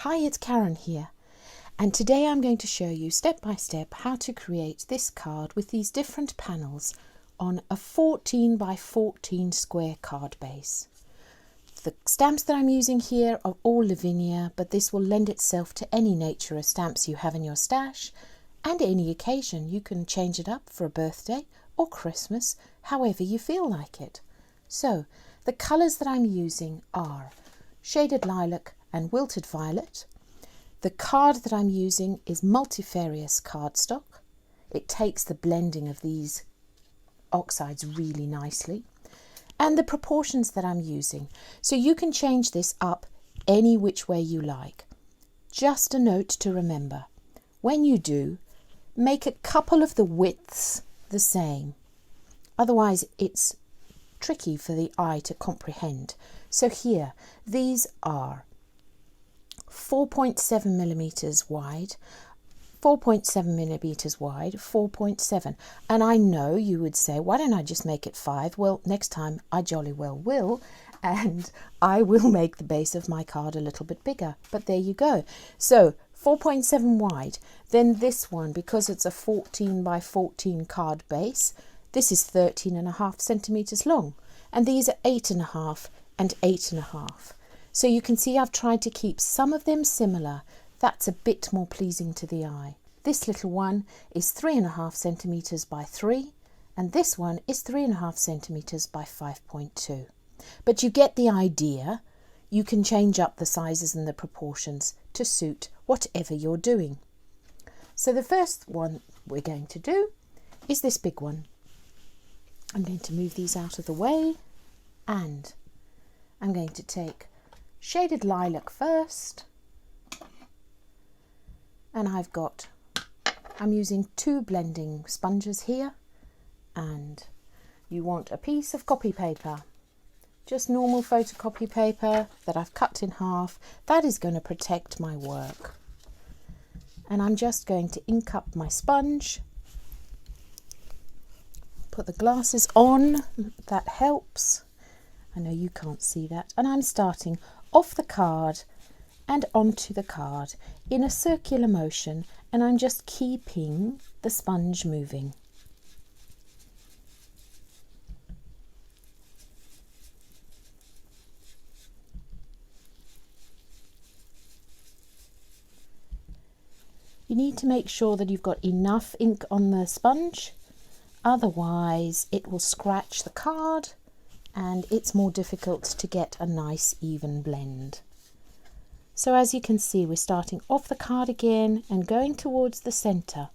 Hi, it's Karen here, and today I'm going to show you step by step how to create this card with these different panels on a 14 by 14 square card base. The stamps that I'm using here are all Lavinia, but this will lend itself to any nature of stamps you have in your stash and any occasion. You can change it up for a birthday or Christmas, however you feel like it. So the colours that I'm using are shaded lilac and wilted violet. The card that I'm using is multifarious cardstock. It takes the blending of these oxides really nicely. And the proportions that I'm using. So you can change this up any which way you like. Just a note to remember. When you do, make a couple of the widths the same. Otherwise it's tricky for the eye to comprehend. So here, these are 4.7 millimeters wide, 4.7 millimeters wide, 4.7. And I know you would say, why don't I just make it 5? Well, next time I jolly well will, and I will make the base of my card a little bit bigger. But there you go. So 4.7 wide. Then this one, because it's a 14 by 14 card base, this is 13.5 centimeters long. And these are 8.5 and 8.5. So you can see I've tried to keep some of them similar. That's a bit more pleasing to the eye. This little one is 3.5 centimeters by 3, and this one is 3.5 centimeters by 5.2. But you get the idea. You can change up the sizes and the proportions to suit whatever you're doing. So the first one we're going to do is this big one. I'm going to move these out of the way, and I'm going to take shaded lilac first, and I'm using 2 blending sponges here, and you want a piece of copy paper, just normal photocopy paper that I've cut in half. That is going to protect my work. And I'm just going to ink up my sponge, put the glasses on, that helps. I know you can't see that. And I'm starting off the card and onto the card in a circular motion, and I'm just keeping the sponge moving. You need to make sure that you've got enough ink on the sponge, otherwise it will scratch the card and it's more difficult to get a nice even blend. So as you can see, we're starting off the card again and going towards the center.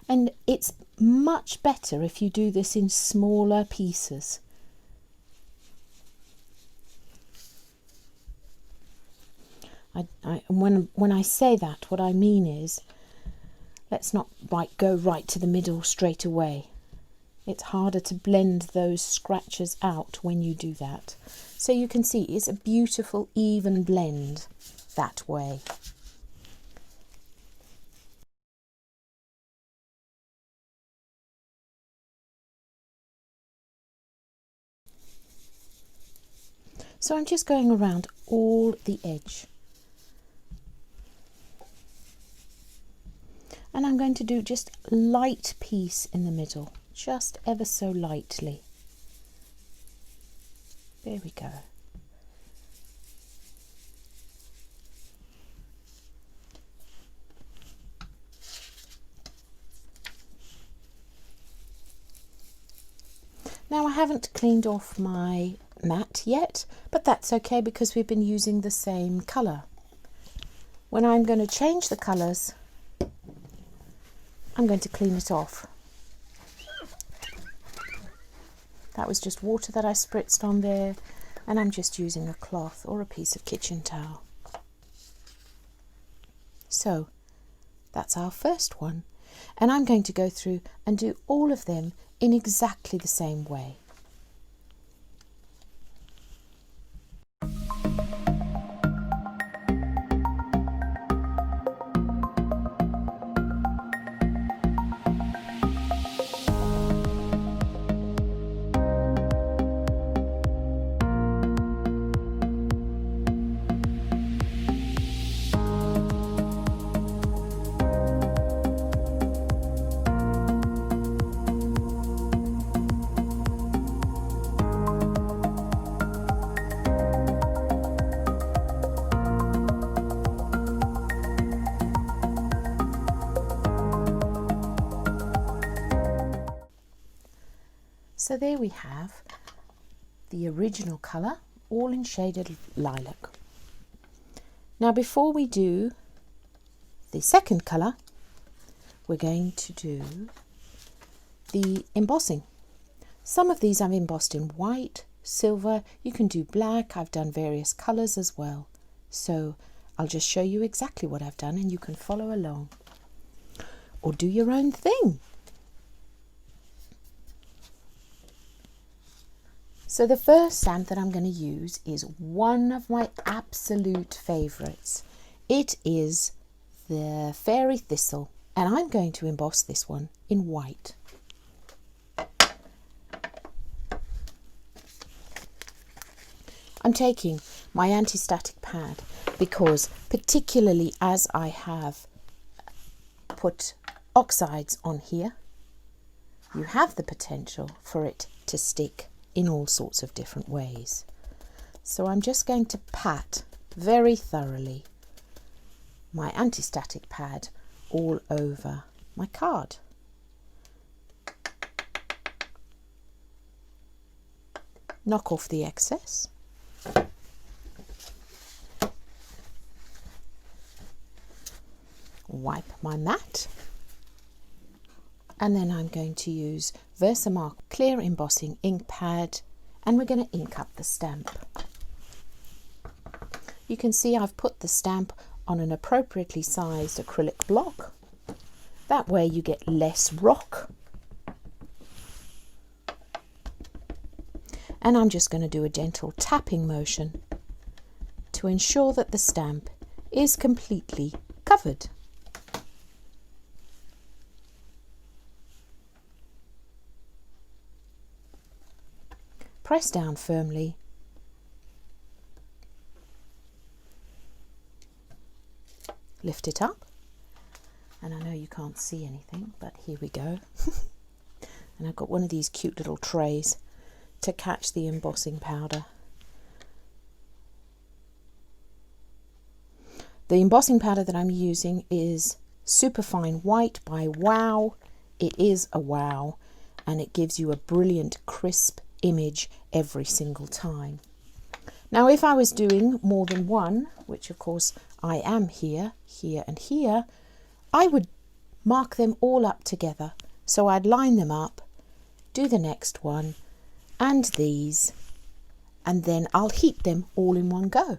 And it's much better if you do this in smaller pieces. When I say that, what I mean is, let's not go right to the middle straight away. It's harder to blend those scratches out when you do that. So you can see it's a beautiful even blend that way. So I'm just going around all the edge. And I'm going to do just a light piece in the middle, just ever so lightly. There we go. Now I haven't cleaned off my mat yet, but that's okay because we've been using the same colour. When I'm going to change the colours, I'm going to clean it off. That was just water that I spritzed on there, and I'm just using a cloth or a piece of kitchen towel. So that's our first one, and I'm going to go through and do all of them in exactly the same way. So there we have the original colour, all in shaded lilac. Now before we do the second colour, we're going to do the embossing. Some of these I've embossed in white, silver, you can do black, I've done various colours as well. So I'll just show you exactly what I've done and you can follow along or do your own thing. So the first stamp that I'm going to use is one of my absolute favourites. It is the Fairy Thistle, and I'm going to emboss this one in white. I'm taking my anti-static pad because, particularly as I have put oxides on here, you have the potential for it to stick in all sorts of different ways. So I'm just going to pat very thoroughly my anti-static pad all over my card. Knock off the excess. Wipe my mat. And then I'm going to use Versamark clear embossing ink pad and we're going to ink up the stamp. You can see I've put the stamp on an appropriately sized acrylic block. That way you get less rock. And I'm just going to do a gentle tapping motion to ensure that the stamp is completely covered. Press down firmly. Lift it up. And I know you can't see anything, but here we go. And I've got one of these cute little trays to catch the embossing powder. The embossing powder that I'm using is Superfine White by Wow. It is a wow, and it gives you a brilliant crisp image every single time. Now if I was doing more than one, which of course I am here, here and here, I would mark them all up together. So I'd line them up, do the next one and these, and then I'll heat them all in one go.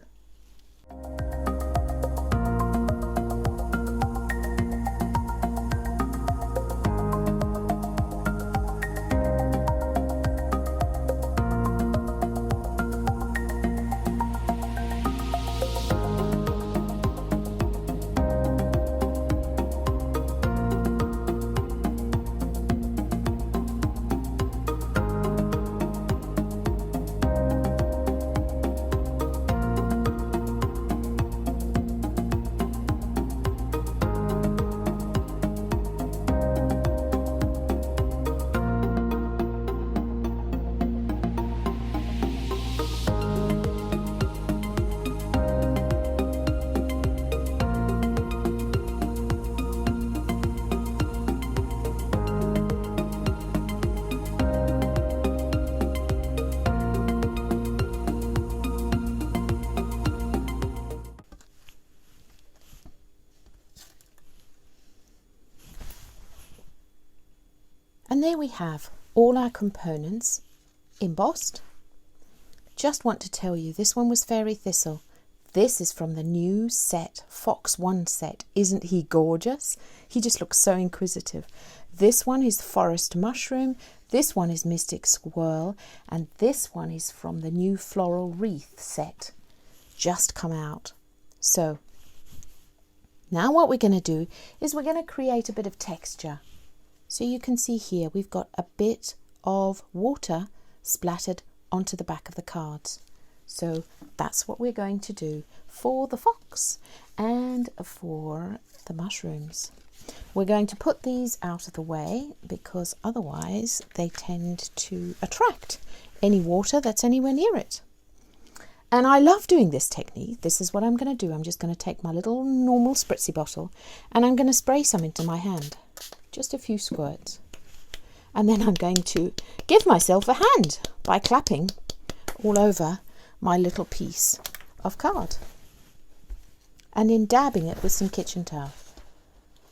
And there we have all our components embossed. Just want to tell you, this one was Fairy Thistle. This is from the new set, Fox 1 set. Isn't he gorgeous? He just looks so inquisitive. This one is Forest Mushroom. This one is Mystic Swirl. And this one is from the new Floral Wreath set. Just come out. So now what we're going to do is we're going to create a bit of texture. So you can see here we've got a bit of water splattered onto the back of the cards. So that's what we're going to do for the fox and for the mushrooms. We're going to put these out of the way because otherwise they tend to attract any water that's anywhere near it. And I love doing this technique. This is what I'm going to do. I'm just going to take my little normal spritzy bottle and I'm going to spray some into my hand. Just a few squirts. And then I'm going to give myself a hand by clapping all over my little piece of card and then dabbing it with some kitchen towel.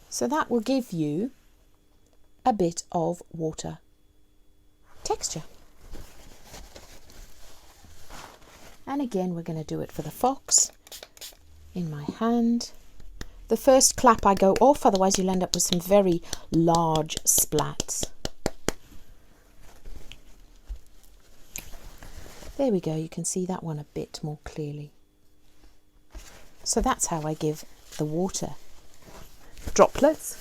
So that will give you a bit of water texture. And again, we're going to do it for the fox in my hand. The first clap I go off, otherwise you'll end up with some very large splats. There we go, you can see that one a bit more clearly. So that's how I give the water droplets.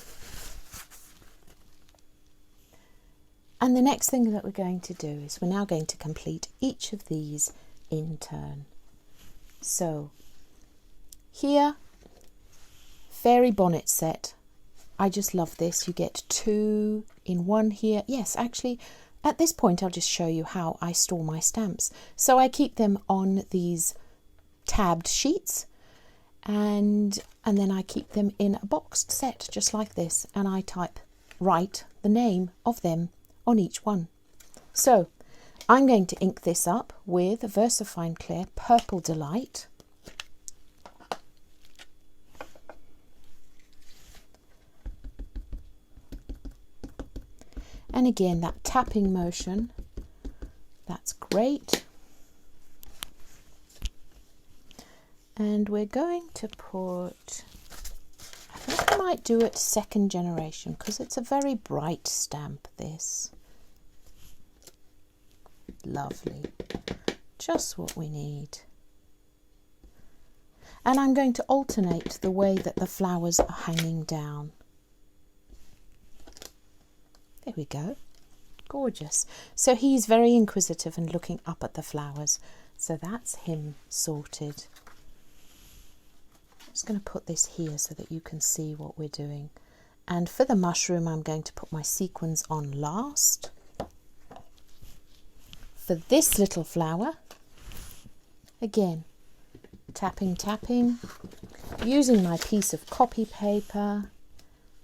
And the next thing that we're going to do is we're now going to complete each of these in turn. So here, fairy bonnet set. I just love this. You get 2 in 1 here. Yes, actually, at this point, I'll just show you how I store my stamps. So I keep them on these tabbed sheets, and then I keep them in a boxed set just like this, and I write the name of them on each one. So I'm going to ink this up with VersaFine Clear Purple Delight. And again, that tapping motion, that's great. And we're going to put, I think I might do it 2nd generation because it's a very bright stamp, this. Lovely. Just what we need. And I'm going to alternate the way that the flowers are hanging down. There we go. Gorgeous. So he's very inquisitive and looking up at the flowers. So that's him sorted. I'm just going to put this here so that you can see what we're doing. And for the mushroom, I'm going to put my sequins on last. For this little flower, again, tapping, tapping, using my piece of copy paper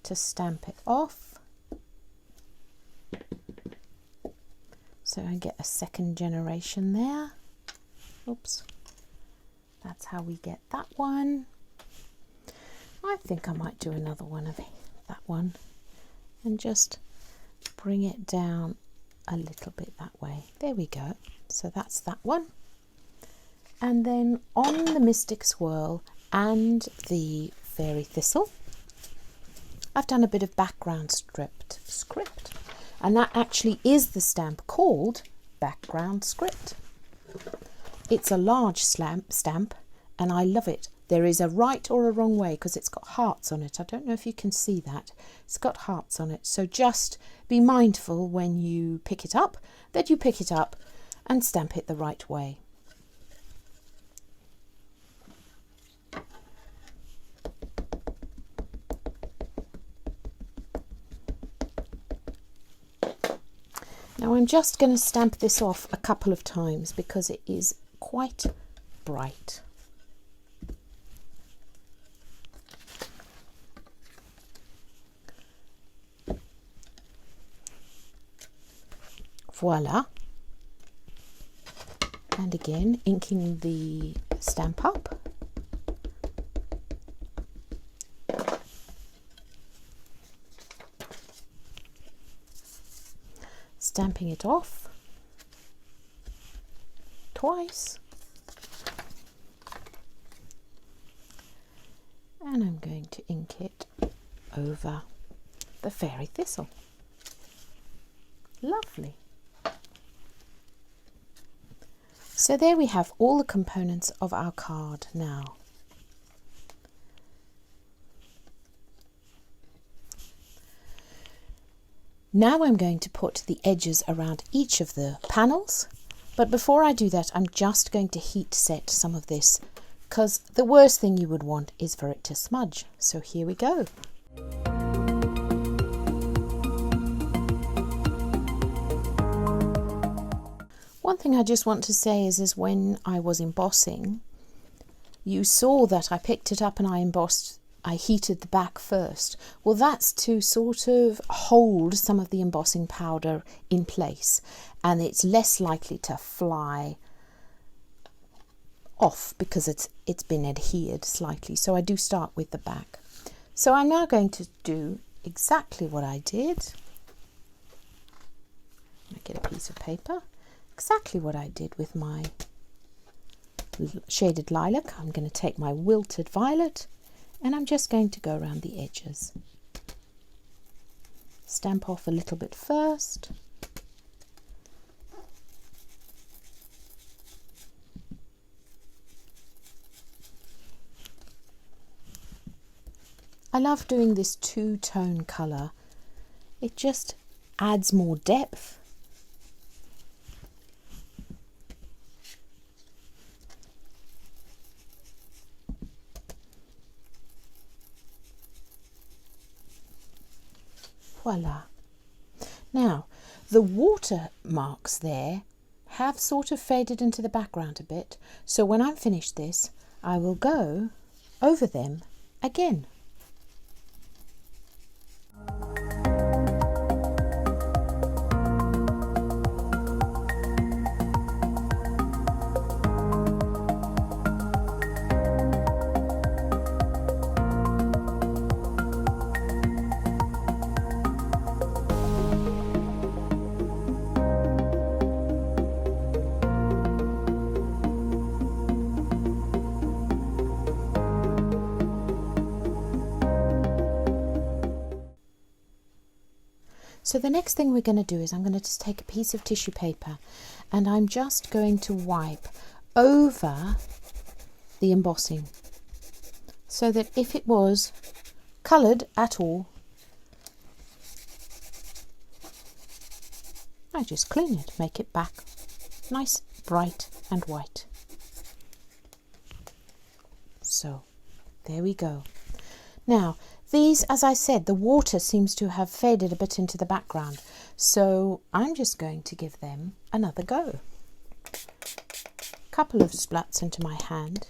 to stamp it off. So I get a 2nd generation there. Oops. That's how we get that one. I think I might do another one of that one and just bring it down a little bit that way. There we go. So that's that one. And then on the Mystic Swirl and the Fairy Thistle, I've done a bit of background script. And that actually is the stamp called Background Script. It's a large stamp and I love it. There is a right or a wrong way because it's got hearts on it. I don't know if you can see that. It's got hearts on it. So just be mindful when you pick it up that you pick it up and stamp it the right way. Now I'm just going to stamp this off a couple of times because it is quite bright. Voila. And again, inking the stamp up. Stamping it off twice. And I'm going to ink it over the Fairy Thistle. Lovely. So there we have all the components of our card now. Now I'm going to put the edges around each of the panels, but before I do that I'm just going to heat set some of this because the worst thing you would want is for it to smudge. So here we go. One thing I just want to say is when I was embossing, you saw that I picked it up and I embossed I heated the back first. Well, that's to sort of hold some of the embossing powder in place, and it's less likely to fly off because it's been adhered slightly. So I do start with the back. So I'm now going to do exactly what I did. I get a piece of paper. Exactly what I did with my shaded lilac. I'm going to take my wilted violet and I'm just going to go around the edges. Stamp off a little bit first. I love doing this two-tone colour. It just adds more depth. Voila. Now, the watermarks there have sort of faded into the background a bit, so when I'm finished this, I will go over them again. So the next thing we're going to do is I'm going to just take a piece of tissue paper and I'm just going to wipe over the embossing so that if it was coloured at all, I just clean it, make it back nice, bright and white. So there we go. Now these, as I said, the water seems to have faded a bit into the background, so I'm just going to give them another go. Couple of splats into my hand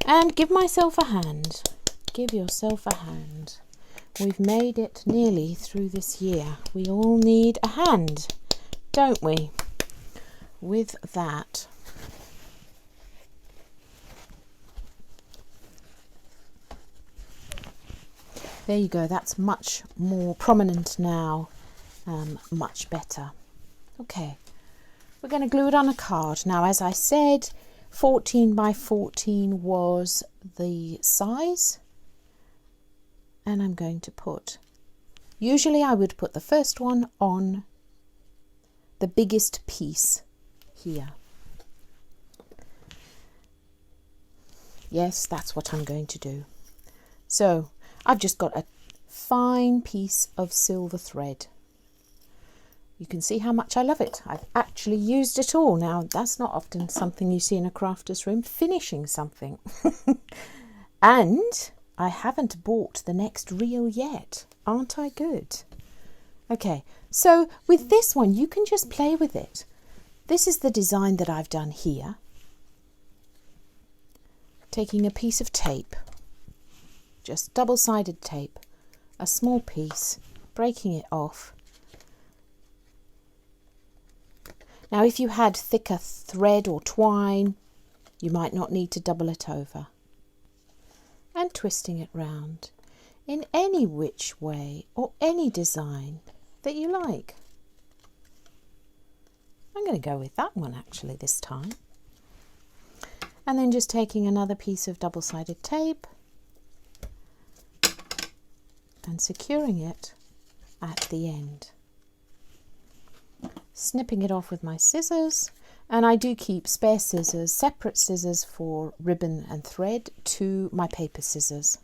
and give myself a hand. Give yourself a hand. We've made it nearly through this year. We all need a hand, don't we? With that, there you go, that's much more prominent now, much better. Okay, we're going to glue it on a card. Now, as I said, 14 by 14 was the size, and I'm going to put, usually I would put the first one on the biggest piece here. Yes, that's what I'm going to do. So I've just got a fine piece of silver thread. You can see how much I love it. I've actually used it all. Now, that's not often something you see in a crafter's room, finishing something. And I haven't bought the next reel yet. Aren't I good? Okay, so with this one, you can just play with it. This is the design that I've done here. Taking a piece of tape, just double-sided tape, a small piece, breaking it off. Now, if you had thicker thread or twine, you might not need to double it over. And twisting it round in any which way or any design that you like. I'm going to go with that one actually this time. And then just taking another piece of double-sided tape and securing it at the end. Snipping it off with my scissors, and I do keep spare scissors, separate scissors for ribbon and thread to my paper scissors.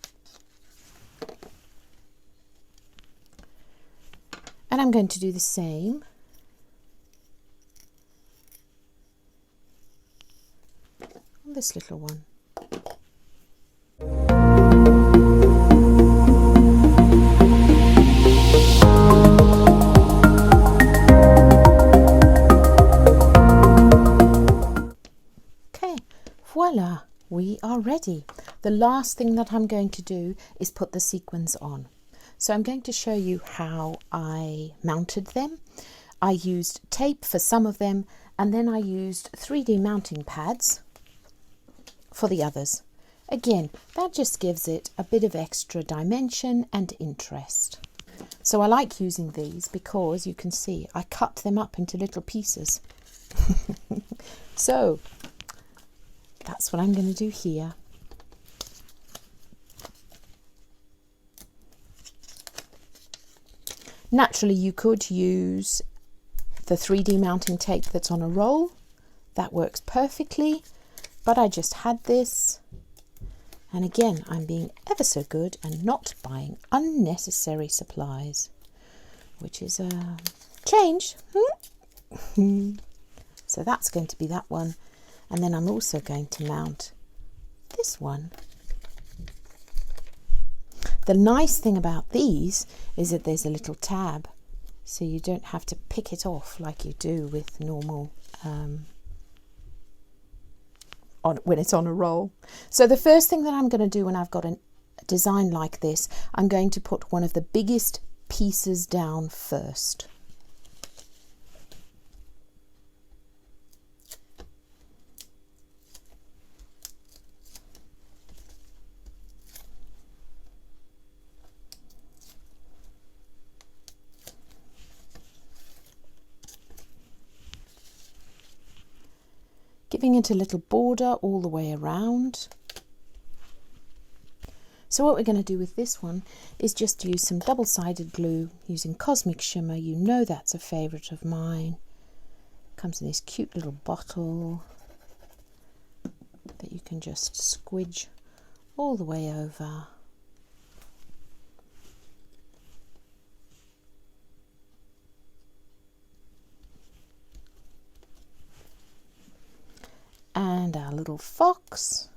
And I'm going to do the same on this little one. Voila, we are ready. The last thing that I'm going to do is put the sequins on. So I'm going to show you how I mounted them. I used tape for some of them, and then I used 3D mounting pads for the others. Again, that just gives it a bit of extra dimension and interest. So I like using these because you can see I cut them up into little pieces. So that's what I'm going to do here. Naturally, you could use the 3D mounting tape that's on a roll. That works perfectly, but I just had this. And again, I'm being ever so good and not buying unnecessary supplies, which is a change. So that's going to be that one. And then I'm also going to mount this one. The nice thing about these is that there's a little tab, so you don't have to pick it off like you do with normal when it's on a roll. So the first thing that I'm going to do when I've got a design like this, I'm going to put one of the biggest pieces down first. Giving it a little border all the way around. So what we're going to do with this one is just use some double-sided glue using Cosmic Shimmer. You know that's a favourite of mine. Comes in this cute little bottle that you can just squidge all the way over. And our little fox,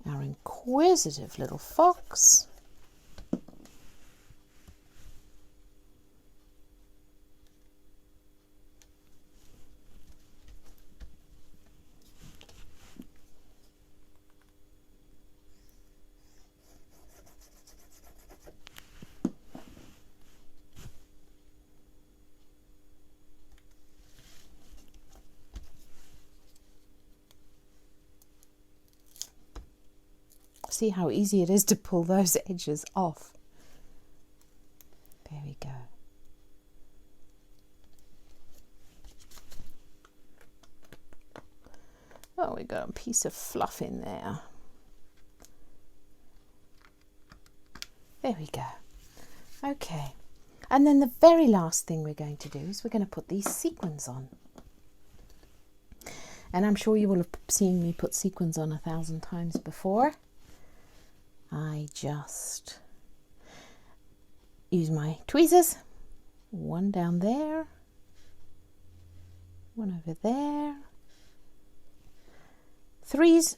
our inquisitive little fox. See how easy it is to pull those edges off. There we go. Oh, we got a piece of fluff in there. There we go. Okay. And then the very last thing we're going to do is we're going to put these sequins on. And I'm sure you will have seen me put sequins on 1,000 times before. I just use my tweezers, one down there, one over there. Threes,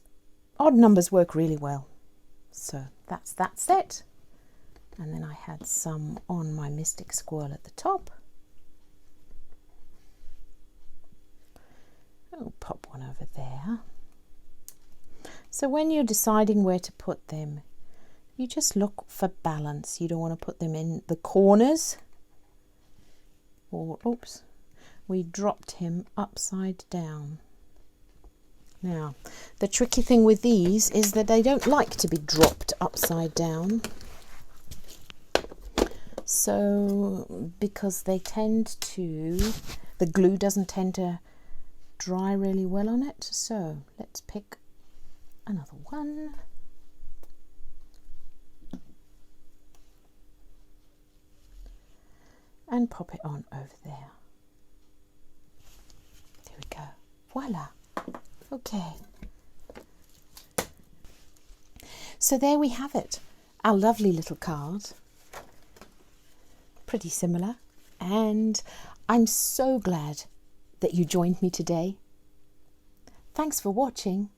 odd numbers work really well. So that's that set. And then I had some on my Mystic Squirrel at the top. I'll pop one over there. So when you're deciding where to put them, you just look for balance. You don't want to put them in the corners. Or, oops, we dropped him upside down. Now, the tricky thing with these is that they don't like to be dropped upside down. So, because they tend to, the glue doesn't tend to dry really well on it. So, let's pick another one. And pop it on over there. There we go. Voila. Okay. So there we have it. Our lovely little card. Pretty similar. And I'm so glad that you joined me today. Thanks for watching.